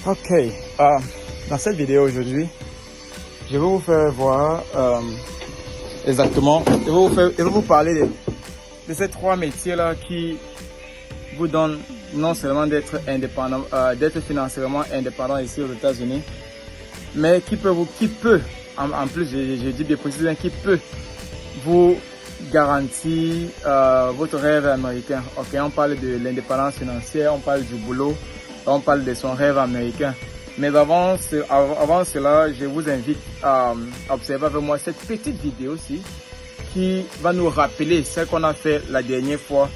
Ok, dans cette vidéo aujourd'hui, je vais vous faire voir exactement, je vais vous parler de ces trois métiers-là qui vous donnent non seulement d'être indépendant, d'être financièrement indépendant ici aux États-Unis, mais qui peut, en plus, je dis bien précisément, qui peut vous garantir votre rêve américain. Ok, on parle de l'indépendance financière, on parle du boulot, on parle de son rêve américain. Mais avant cela, je vous invite à observer avec moi cette petite vidéo-ci qui va nous rappeler ce qu'on a fait la dernière fois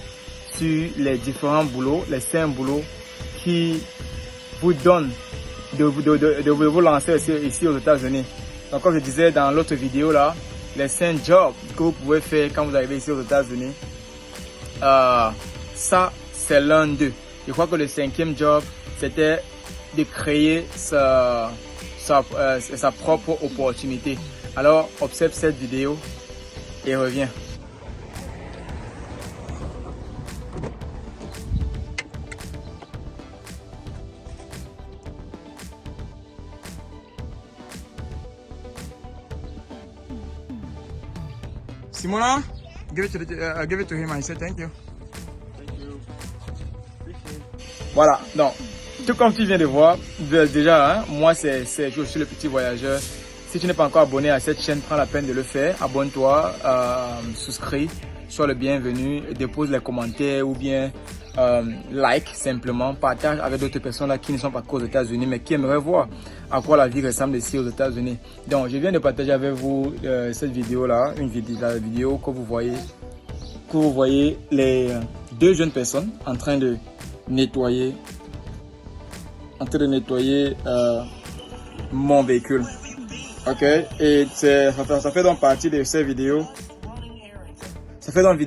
sur les différents boulots, les 5 boulots qui vous donnent de vous lancer ici aux États-Unis. Donc comme je disais dans l'autre vidéo là, les 5 jobs que vous pouvez faire quand vous arrivez ici aux États-Unis, ça c'est l'un d'eux. Je crois que le 5e job, c'était de créer sa propre opportunité. Alors, observe cette vidéo et reviens. Simona, give it to him. I said thank you. Voilà, donc, tout comme tu viens de voir, déjà, hein, moi je suis le petit voyageur. Si tu n'es pas encore abonné à cette chaîne, prends la peine de le faire. Abonne-toi, souscris, sois le bienvenu, dépose les commentaires ou bien like simplement, partage avec d'autres personnes là qui ne sont pas qu'aux États-Unis mais qui aimeraient voir à quoi la vie ressemble ici aux États-Unis. Donc, je viens de partager avec vous cette vidéo là, la vidéo que vous voyez les 2 jeunes personnes en train de nettoyer mon véhicule. Ok, et ça fait donc partie de ces vidéos. Ça fait donc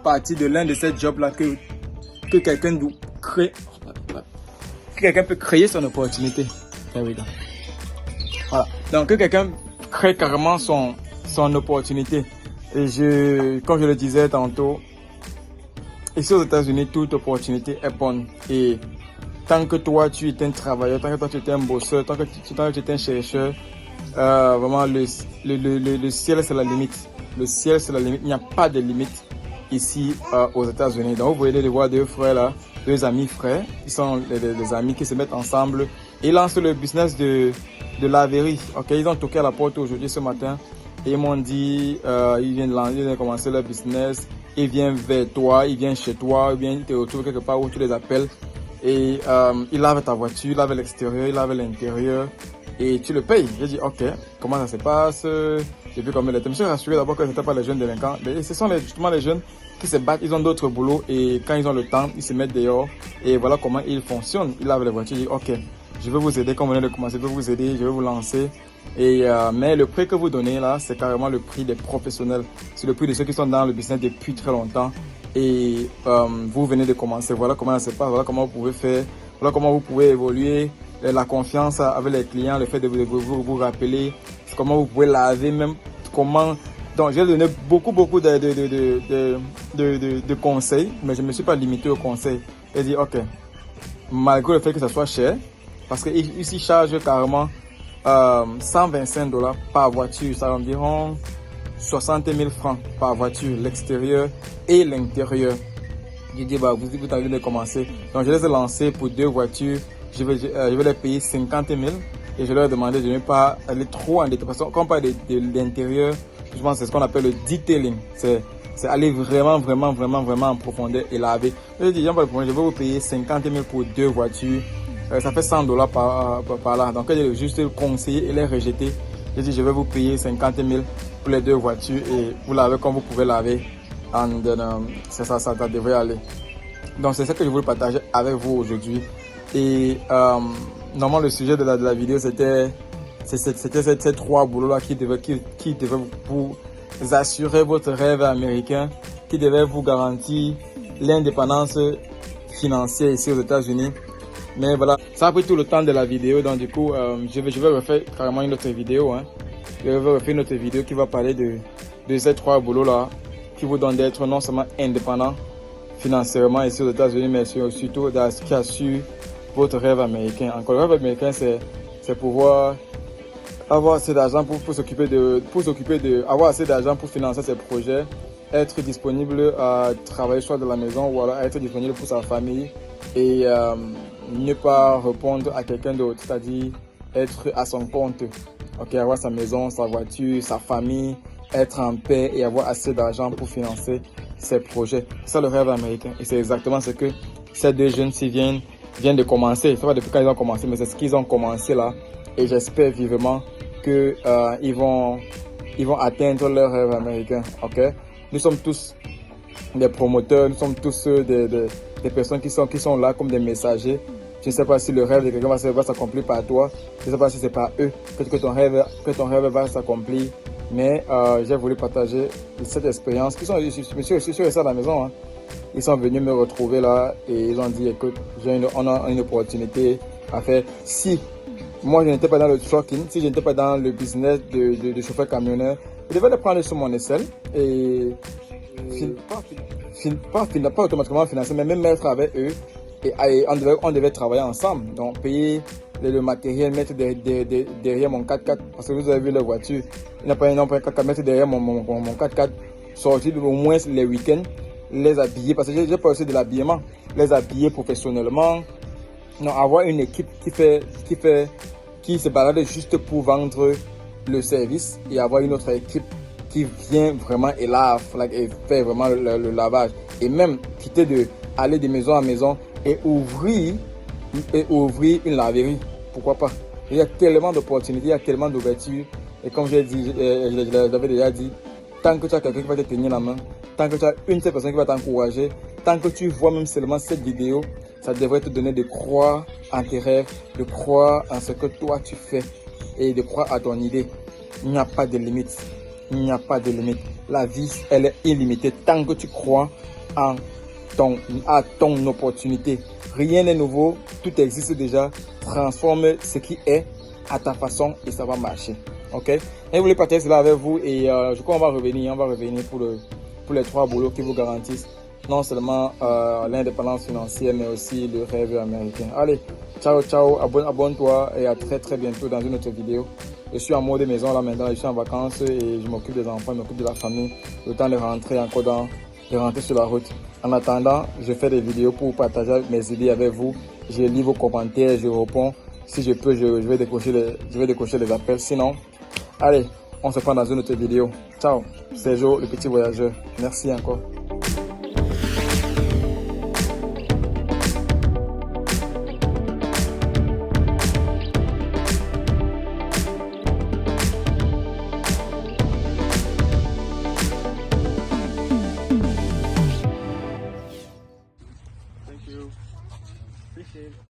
partie de l'un de ces jobs là que quelqu'un peut créer son opportunité. Voilà. Donc que quelqu'un crée carrément son opportunité. Et comme je le disais tantôt, ici aux États-Unis, toute opportunité est bonne. Et tant que toi, tu es un travailleur, tant que toi, tu es un bosseur, tant que tu es un chercheur, vraiment, le ciel, c'est la limite. Le ciel, c'est la limite. Il n'y a pas de limite ici aux États-Unis. Donc, vous voyez les voir 2 frères là, 2 amis frères. Ils sont les amis qui se mettent ensemble et lancent le business de laverie. Ok, ils ont toqué à la porte aujourd'hui, ce matin. Et ils m'ont dit, ils viennent commencer leur business. Ils viennent vers toi, ils viennent chez toi, ils viennent te retrouver quelque part où tu les appelles. Et ils lavent ta voiture, ils lavent l'extérieur, ils lavent l'intérieur. Et tu le payes. J'ai dit, ok, comment ça se passe? J'ai vu combien de temps. Je me suis rassuré d'abord que ce n'étaient pas les jeunes délinquants. Mais ce sont justement les jeunes qui se battent, ils ont d'autres boulots. Et quand ils ont le temps, ils se mettent dehors. Et voilà comment ils fonctionnent. Ils lavent les voitures. J'ai dit, ok, je vais vous aider. Comme vous venez de commencer, je vais vous aider, je vais vous lancer. Et mais le prix que vous donnez là, c'est carrément le prix des professionnels. C'est le prix de ceux qui sont dans le business depuis très longtemps. Et vous venez de commencer. Voilà comment ça se passe. Voilà comment vous pouvez faire. Voilà comment vous pouvez évoluer. La confiance avec les clients, le fait de vous rappeler, comment vous pouvez laver, même comment. Donc j'ai donné beaucoup de conseils, mais je ne me suis pas limité aux conseils. J'ai dit ok, malgré le fait que ça soit cher, parce qu'ici charge carrément $125 par voiture, ça environ 60 000 francs par voiture, l'extérieur et l'intérieur. J'ai dit bah vous avez de commencer, donc je les ai lancés pour 2 voitures. Je vais les payer 50 000 et je leur ai demandé de ne pas aller trop en détail. Parce qu'on parle de l'intérieur, je pense que c'est ce qu'on appelle le detailing. C'est aller vraiment en profondeur et laver. Je dis, je vais vous payer 50 000 pour 2 voitures. Ça fait $100 par là. Donc, j'ai juste conseillé et les rejeté. J'ai dit, je vais vous payer 50 000 pour les 2 voitures et vous lavez comme vous pouvez laver. And then, ça devrait aller. Donc, c'est ça que je voulais partager avec vous aujourd'hui. Et normalement le sujet de la vidéo c'était ces 3 boulots là qui devaient vous assurer votre rêve américain, qui devaient vous garantir l'indépendance financière ici aux États-Unis. Mais voilà, ça a pris tout le temps de la vidéo, donc du coup je vais refaire carrément une autre vidéo. Je vais refaire une autre vidéo qui va parler de ces 3 boulots là qui vous donnent d'être non seulement indépendant financièrement ici aux États-Unis, mais surtout qui assure votre rêve américain. Encore le rêve américain, c'est pouvoir avoir assez d'argent pour s'occuper avoir assez d'argent pour financer ses projets, être disponible à travailler soit de la maison ou alors être disponible pour sa famille et ne pas répondre à quelqu'un d'autre, c'est-à-dire être à son compte, ok, avoir sa maison, sa voiture, sa famille, être en paix et avoir assez d'argent pour financer ses projets. C'est le rêve américain et c'est exactement ce que ces deux jeunes-ci viennent de commencer. Je ne sais pas depuis quand ils ont commencé, mais c'est ce qu'ils ont commencé là et j'espère vivement que ils vont atteindre leur rêve américain, ok. Nous sommes tous des promoteurs, nous sommes tous des personnes qui sont là comme des messagers. Je ne sais pas si le rêve de quelqu'un va s'accomplir par toi. Je ne sais pas si c'est par eux que ton rêve va s'accomplir. Mais j'ai voulu partager cette expérience. Je suis sûr à la maison. Hein. Ils sont venus me retrouver là et ils ont dit, écoute, on a une opportunité à faire. Si moi je n'étais pas dans le trucking, si je n'étais pas dans le business de chauffeur camionneur, je devais le prendre sur mon aisselle et pas automatiquement financer, mais même mettre avec eux et on devait travailler ensemble. Donc payer le matériel, mettre derrière mon 4x4 parce que vous avez vu la voiture. Il n'a pas un 4x4, mettre derrière mon 4x4, sortir au moins les week-ends, les habiller parce que j'ai pas aussi de l'habillement, les habiller professionnellement. Non, avoir une équipe qui se balade juste pour vendre le service et avoir une autre équipe qui vient vraiment et lave, et fait vraiment le lavage. Et même quitter aller de maison à maison et ouvrir une laverie. Pourquoi pas? Il y a tellement d'opportunités, il y a tellement d'ouvertures. Et comme j'ai dit, je l'avais déjà dit, tant que tu as quelqu'un qui va te tenir la main, tant que tu as une seule personne qui va t'encourager, tant que tu vois même seulement cette vidéo, ça devrait te donner de croire en tes rêves, de croire en ce que toi tu fais et de croire à ton idée. Il n'y a pas de limite. Il n'y a pas de limite. La vie, elle est illimitée tant que tu crois à ton opportunité. Rien n'est nouveau, tout existe déjà. Transforme ce qui est à ta façon et ça va marcher. Ok? Et je voulais partager cela avec vous et je crois qu'on va revenir pour les 3 boulots qui vous garantissent non seulement l'indépendance financière mais aussi le rêve américain. Allez, ciao, ciao, abonne-toi et à très bientôt dans une autre vidéo. Je suis en mode maison là maintenant, je suis en vacances et je m'occupe des enfants, je m'occupe de la famille. Le temps de rentrer de rentrer sur la route. En attendant, je fais des vidéos pour partager mes idées avec vous. Je lis vos commentaires, je réponds. Si je peux, je vais décocher les appels. Sinon, allez, on se prend dans une autre vidéo. Ciao, c'est Jo, le petit voyageur. Merci encore.